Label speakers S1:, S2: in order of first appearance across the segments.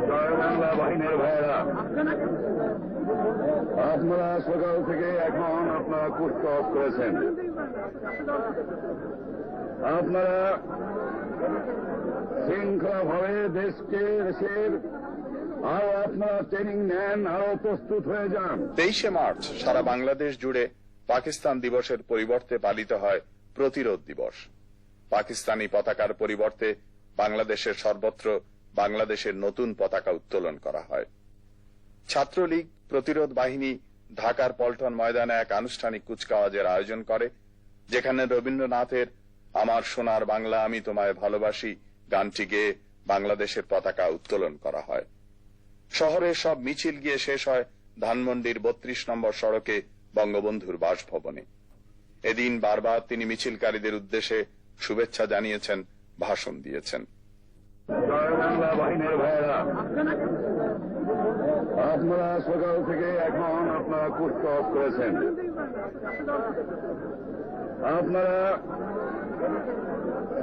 S1: জয় বাংলা বাহিনীর ভাইয়েরা, আপনারা সকাল থেকে এখন আপনারা কুচকাওয়াজ করেছেন। আপনারা শৃঙ্খলাভাবে দেশের আরো আপনারা ট্রেনিং নেন, আরো প্রস্তুত হয়ে যান।
S2: 23শে মার্চ সারা বাংলাদেশ জুড়ে পাকিস্তান দিবসের পরিবর্তে পালিত হয় প্রতিরোধ দিবস। পাকিস্তানি পতাকার পরিবর্তে বাংলাদেশের সর্বত্র বাংলাদেশের নতুন পতাকা উত্তোলন করা হয়। ছাত্রলীগ, প্রতিরোধ বাহিনী ঢাকার পল্টন ময়দানে এক আনুষ্ঠানিক কুচকাওয়াজের আয়োজন করে, যেখানে রবীন্দ্রনাথের আমার সোনার বাংলা আমি তোমায় ভালোবাসি গানটি গেয়ে বাংলাদেশের পতাকা উত্তোলন করা হয়। শহরের সব মিছিল গিয়ে শেষ হয় ধানমন্ডির 32 নম্বর সড়কে বঙ্গবন্ধুর বাসভবনে। এদিন বারবার তিনি মিছিলকারীদের উদ্দেশ্যে শুভেচ্ছা জানিয়েছেন, ভাষণ দিয়েছেন।
S1: জয় বাংলা বাহিনীর ভাইয়েরা, আপনারা সকাল থেকে এখন আপনারা কুচকাওয়াজ করেছেন। আপনারা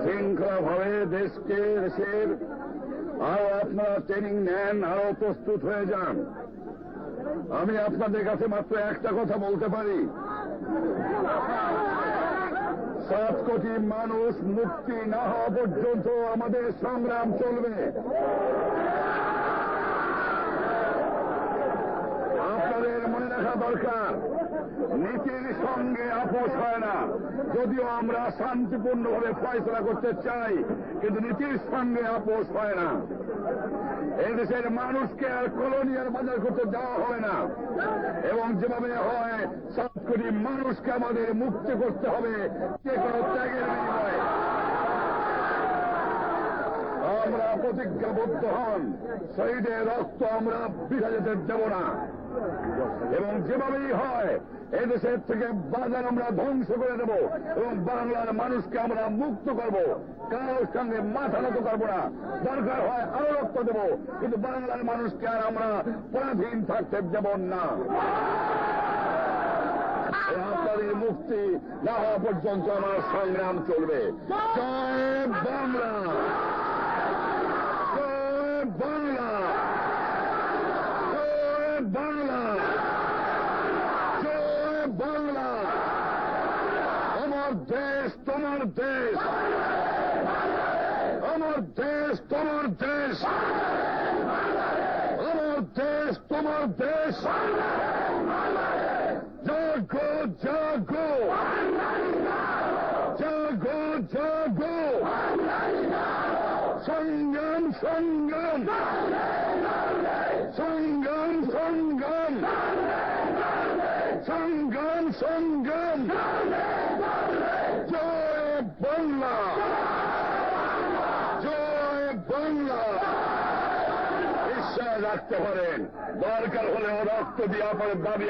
S1: শৃঙ্খলাভাবে দেশের আরো আপনারা ট্রেনিং নেন, আরো প্রস্তুত হয়ে যান। আমি আপনাদের কাছে মাত্র একটা কথা বলতে পারি, 7 কোটি মানুষ মুক্তি না হওয়া পর্যন্ত আমাদের সংগ্রাম চলবে। আপনাদের মনে রাখা দরকার, নীতির সঙ্গে আপোষ হয় না। যদিও আমরা শান্তিপূর্ণভাবে ফয়সলা করতে চাই, কিন্তু নীতির সঙ্গে আপোষ হয় না। এই দেশের মানুষকে আর কলোনিয়াল বাজার করতে দেওয়া হবে না, এবং যেভাবে হয় 7 কোটি মানুষকে আমাদের মুক্তি করতে হবে যে কোনো ত্যাগের বিনিময়ে। আমরা প্রতিজ্ঞাবদ্ধ হন, শহীদের রক্ত আমরা বৃথা যেতে দেব না, এবং যেভাবেই হয় এদেশের থেকে বাজার আমরা ধ্বংস করে দেব এবং বাংলার মানুষকে আমরা মুক্ত করব। কারোর সঙ্গে মাথা নত করবো না, দরকার হয় আরো রক্ত দেব, কিন্তু বাংলার মানুষকে আর আমরা পরাধীন থাকতে দেব না। আপনাদের মুক্তি না হওয়া পর্যন্ত আমার সংগ্রাম চলবে। জয় বাংলা, জয় বাংলা, জয় বাংলা, জয় বাংলা। আমার দেশ তোমার দেশ, আমার দেশ তোমার দেশ, আমার দেশ তোমার দেশ। জাগো জাগো, জাগো জাগো, সংগ্রাম সংগ্রাম, সংগ্রাম সংগ্রাম, সংগ্রাম সংগ্রাম। জয় বাংলা, জয় বাংলা। বিশ্বাস রাখতে পারেন, দরকার হলে রক্ত দিয়ে আপনার দাবি